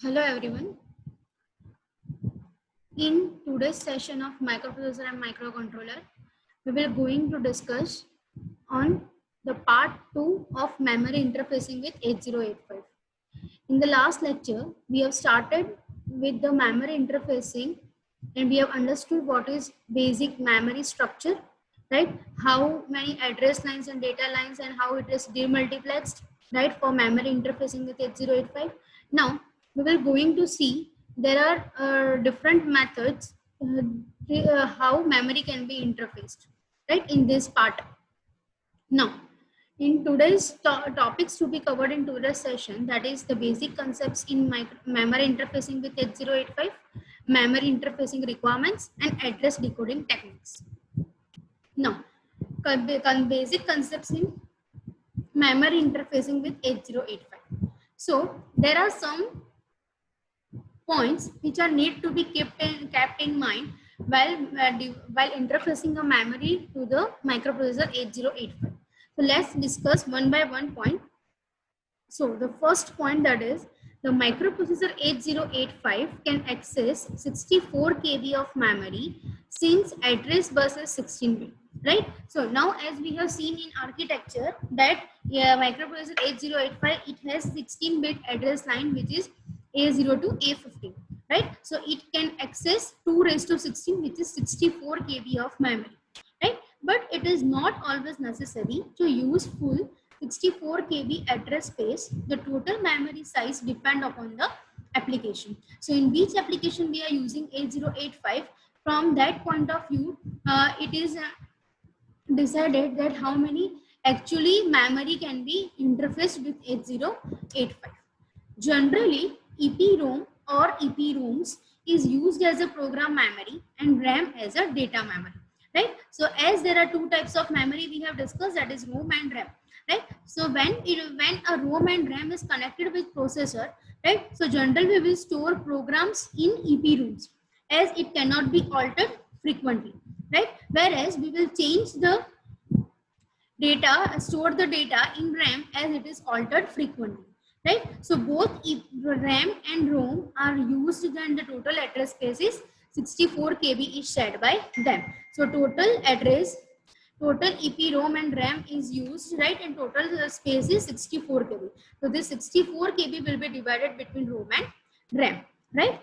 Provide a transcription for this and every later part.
Hello everyone. In today's session of microprocessor and microcontroller, we will going to discuss on the part 2 of memory interfacing with 8085. In the last lecture, we have started with the memory interfacing and we have understood what is basic memory structure, right? How many address lines and data lines and how it is demultiplexed, right? For memory interfacing with 8085. Now, we will going to see there are different methods how memory can be interfaced, right? In this part. Now, in today's topics to be covered in today's session, that is the basic concepts in memory interfacing with 8085, memory interfacing requirements, and address decoding techniques. Now, basic concepts in memory interfacing with 8085. So, there are some points which are need to be kept in mind while interfacing a memory to the microprocessor 8085. So let's discuss one by one point. So the first point, that is the microprocessor 8085 can access 64 KB of memory since address bus is 16-bit, right? So now as we have seen in architecture that microprocessor 8085, it has 16-bit address line which is A0 to A15, right? So it can access 2 raised to 16, which is 64 KB of memory, right? But it is not always necessary to use full 64 KB address space. The total memory size depend upon the application. So in which application we are using 8085, from that point of view, it is decided that how many actually memory can be interfaced with 8085. Generally, EPROM or EPROMs is used as a program memory and RAM as a data memory, right? So as there are two types of memory we have discussed, that is ROM and RAM, right? So when a ROM and RAM is connected with processor, right? So generally we will store programs in EPROMs as it cannot be altered frequently, right? Whereas we will change the data, store the data in RAM as it is altered frequently, right? So both RAM and ROM are used and the total address space is 64 KB is shared by them. So total address, total EPROM and RAM is used, right? And total space is 64 KB. So this 64 KB will be divided between ROM and RAM, right?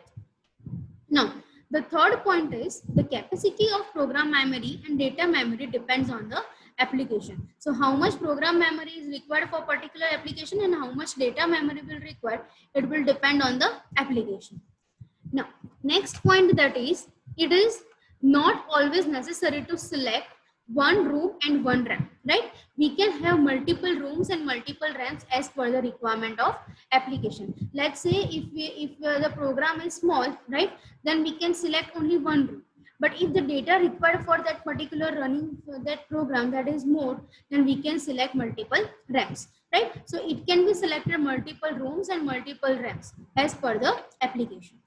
Now, the third point is the capacity of program memory and data memory depends on the application. So how much program memory is required for particular application and how much data memory will require, it will depend on the application. Now, next point, that is it is not always necessary to select one ROM and one RAM, right? We can have multiple ROMs and multiple RAMs as per the requirement of application. Let's say if the program is small, right, then we can select only one ROM. But if the data required for that particular running for that program that is more, then we can select multiple RAMs, right? So it can be selected multiple ROMs and multiple RAMs as per the application.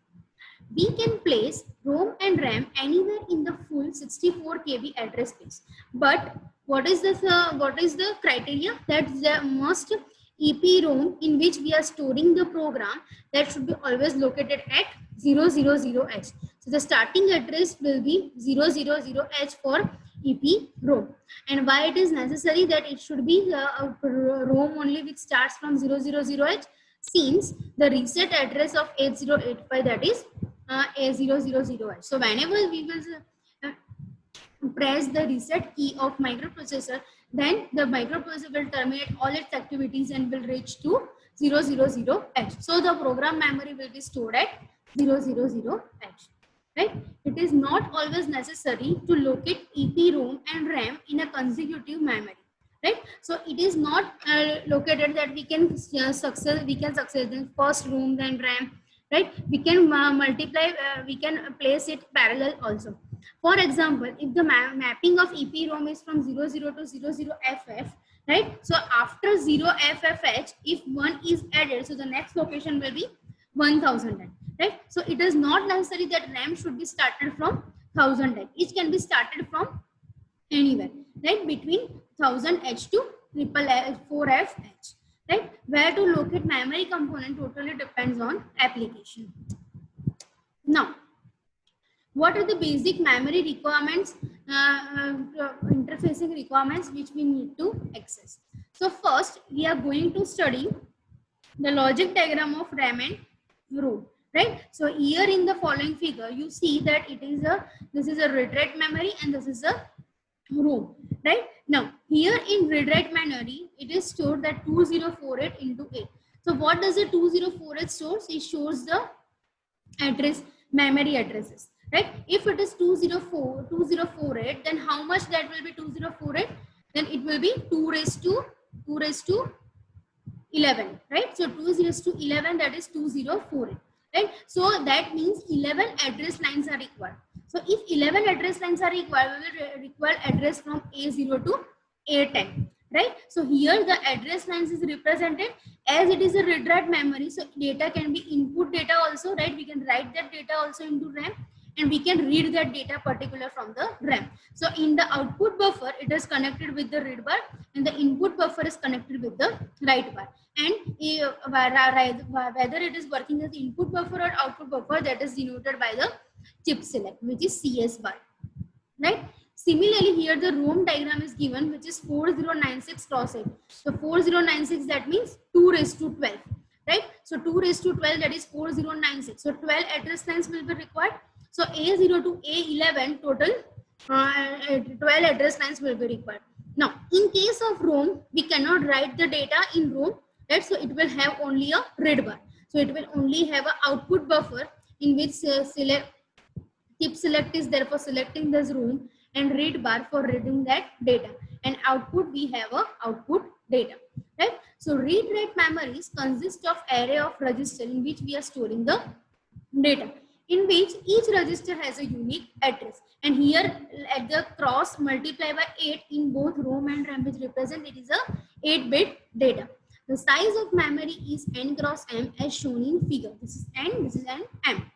We can place ROM and RAM anywhere in the full 64 KB address space. But what is the criteria? That the most EPROM in which we are storing the program, that should be always located at 000H. So the starting address will be 000H for EPROM. And why it is necessary that it should be ROM only which starts from 000H? Since the reset address of 8085, that is A000H. So whenever we will press the reset key of microprocessor, then the microprocessor will terminate all its activities and will reach to 000H. So the program memory will be stored at 000H. Right? It is not always necessary to locate EPROM and RAM in a consecutive memory. Right? So it is not located that we can success in first ROM then RAM. Right? We can multiply, we can place it parallel also. For example, if the mapping of EPROM is from 00 to 00FF, right? So after 0FFH, if 1 is added, so the next location will be 1000, right? So it is not necessary that RAM should be started from 1000. It can be started from anywhere, right? Between 1000H to 4FH. right? Where to locate memory component totally depends on application. Now, what are the basic memory requirements, interfacing requirements which we need to access? So first, we are going to study the logic diagram of RAM and ROM, right? So here in the following figure, you see that this is a read-write memory and this is a ROM, right? Now here in read-write memory, it is stored that 2048 into 8. So what does the 2048 stores? It shows the address, memory addresses, right? If it is 2048, then how much that will be 2048? Then it will be 2 raised to 11, right? So 2 raised to 11, that is 2048, right? So that means 11 address lines are required. So if 11 address lines are required, we will require address from A0 to A10, right? So here the address lines is represented as it is a read-write memory. So data can be input data also, right? We can write that data also into RAM and we can read that data particular from the RAM. So in the output buffer, it is connected with the read bar and the input buffer is connected with the write bar. And whether it is working as input buffer or output buffer, that is denoted by the chip select, which is CS bar, right? Similarly, here the ROM diagram is given, which is 4096 cross 8. So 4096, that means 2 raised to 12, right? So 2 raised to 12, that is 4096. So 12 address lines will be required. So A0 to A11 total 12 address lines will be required. Now, in case of ROM, we cannot write the data in ROM, right? So it will have only a read bar. So it will only have an output buffer in which chip select is there for selecting this ROM and read bar for reading that data, and output we have a output data, right? So read-write memories consist of array of register in which we are storing the data, in which each register has a unique address, and here at the cross multiply by 8 in both ROM and RAM, which represent it is a 8-bit data. The size of memory is n cross m as shown in figure. This is n, this is n, m,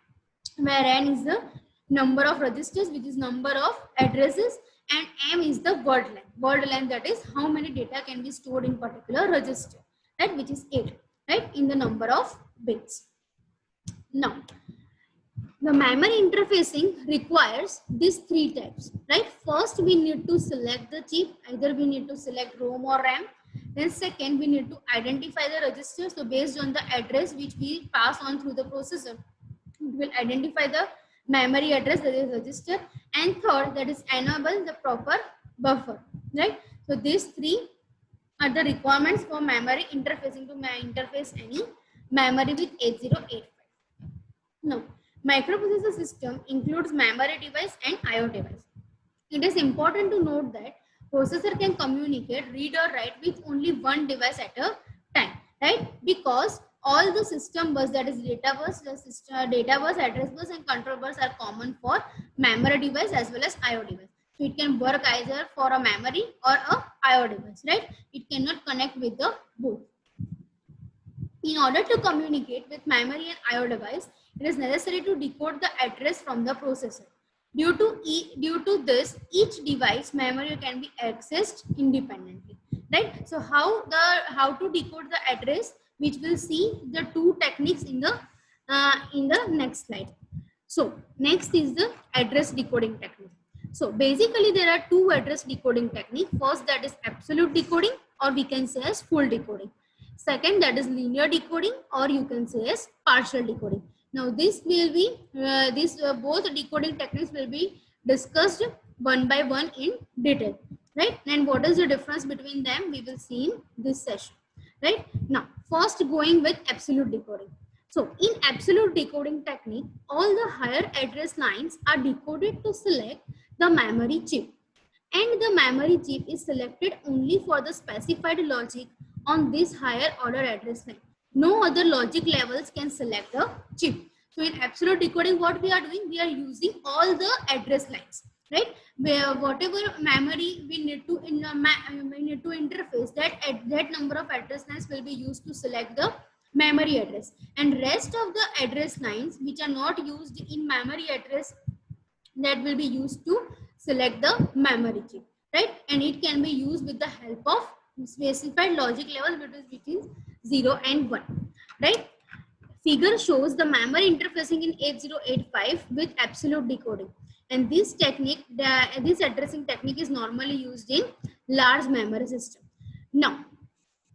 where n is the number of registers, which is number of addresses, and m is the word length. Word length, that is how many data can be stored in particular register, right? Which is 8, right? In the number of bits. Now, the memory interfacing requires these 3 types, right? First, we need to select the chip. Either we need to select ROM or RAM. Then second, we need to identify the register. So based on the address which we pass on through the processor, it will identify the memory address, that is register. And third, that is enable the proper buffer, right? So these 3 are the requirements for memory interfacing to interface any memory with 8085. Now, microprocessor system includes memory device and I/O device. It is important to note that processor can communicate, read or write with only one device at a time, right? Because all the system bus, that is data bus, data bus, address bus and control bus are common for memory device as well as I/O device. So it can work either for a memory or a I/O device, right? It cannot connect with the both. In order to communicate with memory and I/O device, it is necessary to decode the address from the processor. Due to this, each device memory can be accessed independently, right? So how to decode the address, which we'll see the 2 techniques in the next slide. So next is the address decoding technique. So basically there are 2 address decoding technique. First, that is absolute decoding, or we can say as full decoding. Second, that is linear decoding, or you can say as partial decoding. Now this will be both decoding techniques will be discussed one by one in detail, right? And what is the difference between them, we will see in this session, right? Now first, going with absolute decoding. So in absolute decoding technique, all the higher address lines are decoded to select the memory chip, and the memory chip is selected only for the specified logic on this higher order address line. No other logic levels can select the chip. So in absolute decoding, what we are doing, we are using all the address lines, right? Where whatever memory we need to interface, that number of address lines will be used to select the memory address, and rest of the address lines which are not used in memory address, that will be used to select the memory chip, right? And it can be used with the help of specified logic levels between 0 and 1, right? Figure shows the memory interfacing in 8085 with absolute decoding. And this technique, this addressing technique is normally used in large memory system. Now,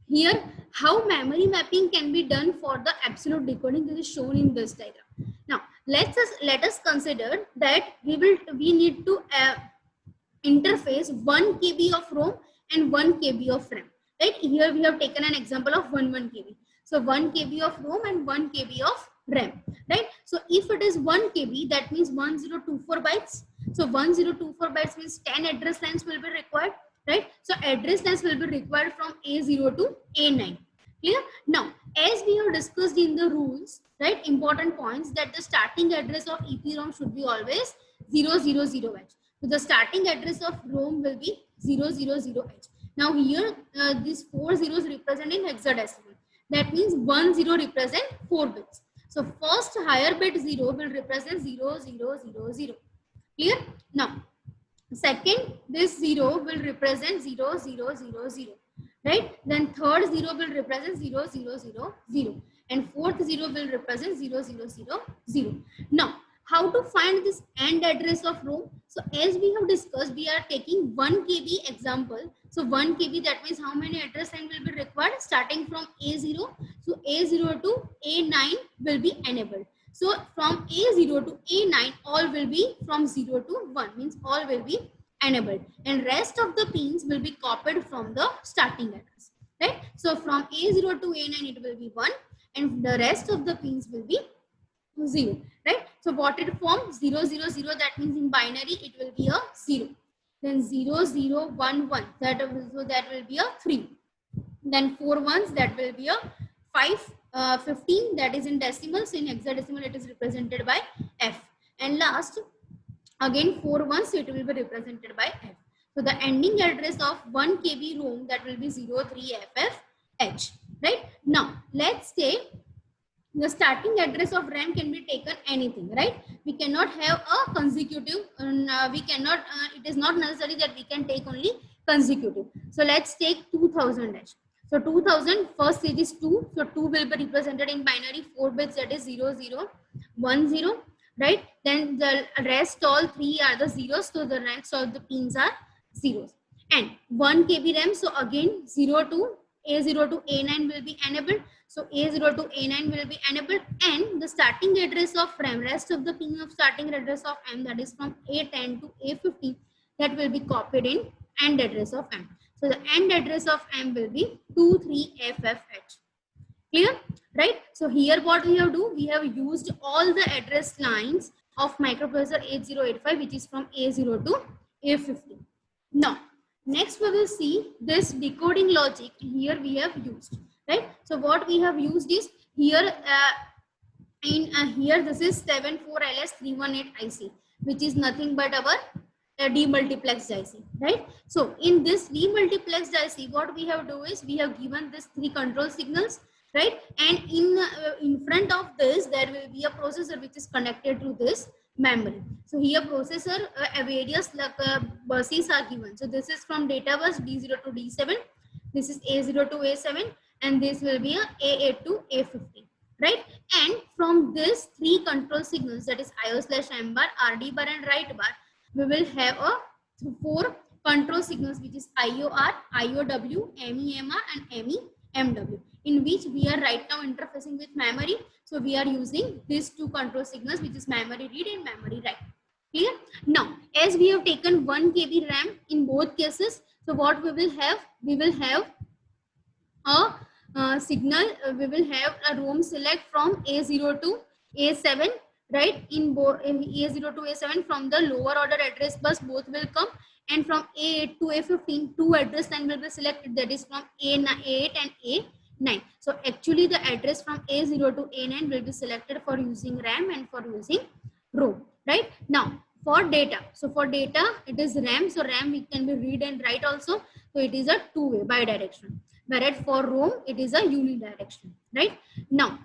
here, how memory mapping can be done for the absolute decoding, this is shown in this diagram. Now, let us consider that we need to interface 1 KB of ROM and 1 KB of RAM. Right? Here we have taken an example of 1 KB. So 1 KB of ROM and 1 KB of RAM. Right? So if it is 1 KB, that means 1024 bytes. So 1024 bytes means 10 address lines will be required. Right? So address lines will be required from A0 to A9. Clear? Now, as we have discussed in the rules, right, important points that the starting address of EPROM should be always 000H. So the starting address of ROM will be 000H. Now here, these 4 zeros represent in hexadecimal. That means 1 0 represent 4 bits. So first higher bit 0 will represent 0000. Clear? Now, second, this 0 will represent 0000. Right? Then third 0 will represent 0000. And fourth 0 will represent 0000. Now, how to find this end address of ROM? So as we have discussed, we are taking 1 KB example. So 1 KB, that means how many address line will be required starting from A0. So A0 to A9 will be enabled. So from A0 to A9, all will be from 0 to 1, means all will be enabled. And rest of the pins will be copied from the starting address. Right? So from A0 to A9, it will be 1. And the rest of the pins will be 0, right? So what it forms 000, that means in binary it will be a 0. Then 0011, that will be a 3. Then 4 ones, that will be a 5. 15, that is in decimals. In hexadecimal it is represented by F. And last, again 4 ones, so it will be represented by F. So the ending address of 1 KB ROM, that will be 03FFH. Right? Now let's say the starting address of RAM can be taken anything, right? We cannot have a consecutive, it is not necessary that we can take only consecutive. So let's take 2000H. So 2000, first stage is 2. So 2 will be represented in binary 4 bits, that is 0010, right? Then the rest all 3 are the zeros. So the rest of the pins are zeros. And 1 KB RAM, so again A0 to A9 will be enabled. So A0 to A9 will be enabled, and the starting address of RAM, rest of the pin of starting address of M, that is from A10 to A15, that will be copied in end address of M. So the end address of M will be 23FFH. Clear? Right? So here what we have do, we have used all the address lines of microprocessor 8085, which is from A0 to A15. Now, next we will see this decoding logic here we have used. Right? So what we have used is here here this is 74LS318 IC, which is nothing but our demultiplexed IC, right? So in this demultiplexed IC, what we have do is we have given this 3 control signals, right? And in front of this there will be a processor which is connected to this memory. So here processor various buses are given. So this is from data bus D0 to D7. This is A0 to A7. And this will be a A8 to A15, right? And from this 3 control signals, that is IO/M bar, RD bar and write bar, we will have a 4 control signals, which is IOR, IOW, MEMR and MEMW, in which we are right now interfacing with memory. So we are using these 2 control signals, which is memory read and memory write. Clear? Now, as we have taken 1 KB RAM in both cases, so what we will have a signal, we will have a ROM select from A0 to A7, right? In A0 to A7, from the lower order address bus, both will come, and from A8 to A15, 2 address line will be selected, that is from A8 and A9. So actually the address from A0 to A9 will be selected for using RAM and for using ROM, right? Now for data, so for data it is RAM, so RAM it can be read and write also, so it is a 2-way bidirectional. Whereas for ROM, it is a unidirectional, right? Now,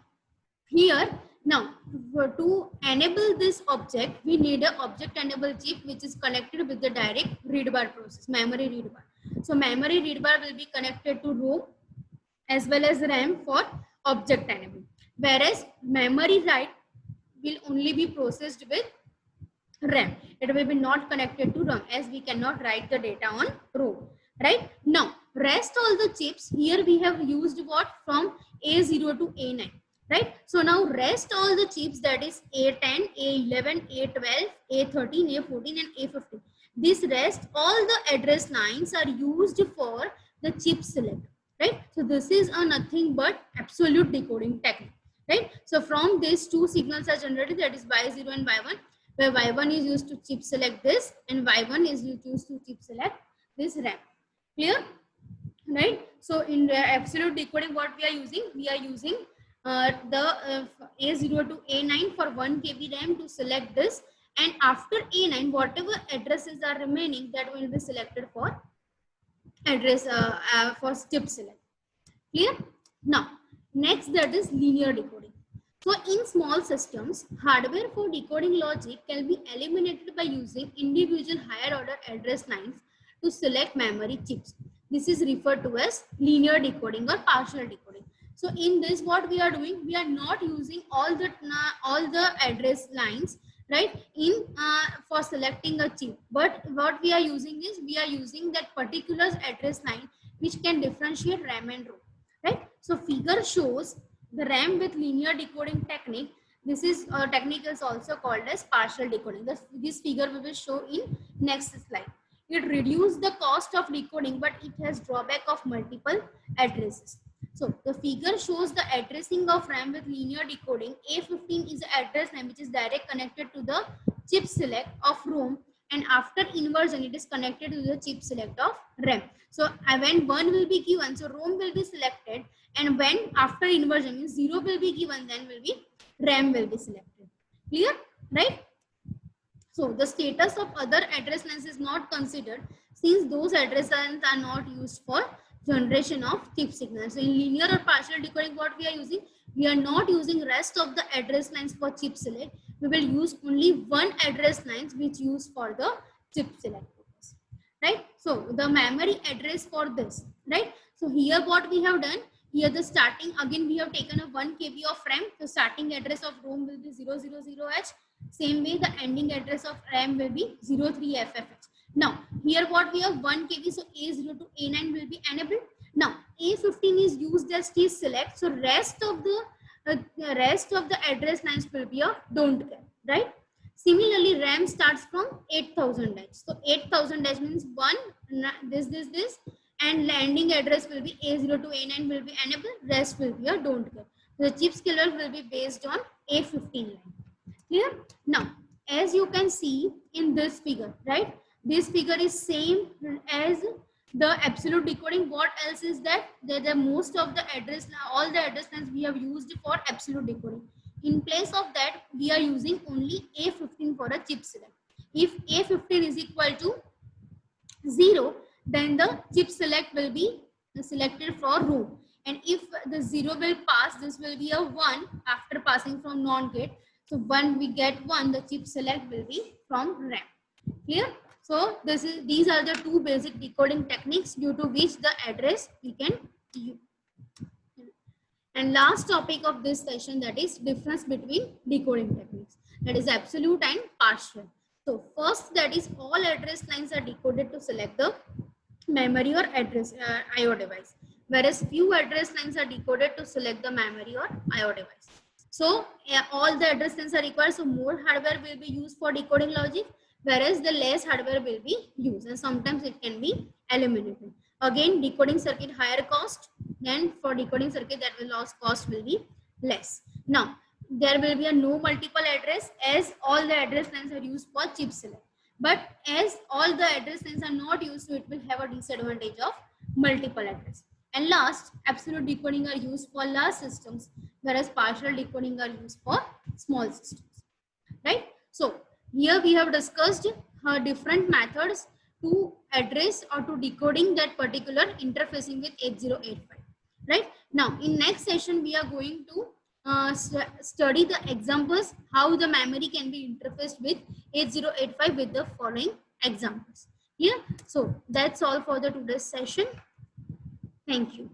here, to enable this object, we need an object enable chip which is connected with the direct read bar process, memory read bar. So memory read bar will be connected to ROM as well as RAM for object enable, whereas memory write will only be processed with RAM. It will be not connected to ROM as we cannot write the data on ROM. Right now, rest all the chips here we have used what from A0 to A9. Right. So now rest all the chips, that is A10, A11, A12, A13, A14 and A15. This rest all the address lines are used for the chip select. Right. So this is a nothing but absolute decoding technique. Right. So from these two signals are generated, that is Y0 and Y1, where Y1 is used to chip select this and Y1 is used to chip select this RAM. Clear? Right. So in absolute decoding, what we are using the A0 to A9 for 1 KB RAM to select this, and after A9 whatever addresses are remaining, that will be selected for address for chip select. Clear? Now next, that is linear decoding. So in small systems, hardware for decoding logic can be eliminated by using individual higher order address lines to select memory chips. This is referred to as linear decoding or partial decoding. So in this, what we are doing, we are not using all the address lines, right, in for selecting a chip, but what we are using is we are using that particular address line which can differentiate RAM and ROM. Right. So figure shows the RAM with linear decoding technique. This is technique is also called as partial decoding. This figure we will show in next slide. It reduces the cost of decoding, but it has drawback of multiple addresses. So the figure shows the addressing of RAM with linear decoding. A15 is the address line which is direct connected to the chip select of ROM, and after inversion it is connected to the chip select of RAM. So when 1 will be given, so ROM will be selected, and when after inversion means 0 will be given, then will be RAM will be selected. Clear? Right? So the status of other address lines is not considered, since those address lines are not used for generation of chip signals. So in linear or partial decoding, what we are using, we are not using rest of the address lines for chip select. We will use only one address lines which used for the chip select. Right. So the memory address for this, right. So here what we have done, here the starting, again we have taken a 1 KB of RAM. The starting address of ROM will be 000H. Same way the ending address of RAM will be 03FFH. Now here what we have 1 KB, so A0 to A9 will be enabled. Now A15 is used as T select. So rest of the address lines will be a don't care, right. Similarly, RAM starts from 8000H. So 8000H means 1, this, and landing address will be A0 to A9 will be enabled, rest will be a don't care. The chip scheduler will be based on A15 line. Clear? Now, as you can see in this figure, right? This figure is same as the absolute decoding. What else is that? The most of the address, all the address lines we have used for absolute decoding. In place of that, we are using only A15 for a chip select. If A15 is equal to 0, then the chip select will be selected for ROM. And if the 0 will pass, this will be a 1 after passing from non-gate. So when we get 1, the chip select will be from RAM. Clear? So these are the two basic decoding techniques due to which the address we can use. And last topic of this session, that is difference between decoding techniques, that is absolute and partial. So first, that is all address lines are decoded to select the memory or address IO device, whereas few address lines are decoded to select the memory or IO device. So all the address lines are required, so more hardware will be used for decoding logic, whereas the less hardware will be used, and sometimes it can be eliminated. Again, decoding circuit higher cost, then for decoding circuit that will cost will be less. Now there will be a no multiple address, as all the address lines are used for chip select, but as all the address lines are not used, so it will have a disadvantage of multiple address. And last, absolute decoding are used for large systems, whereas partial decoding are used for small systems, right? So here we have discussed different methods to address or to decoding that particular interfacing with 8085, right? Now in next session we are going to study the examples how the memory can be interfaced with 8085 with the following examples. Yeah, so that's all for the today's session. Thank you.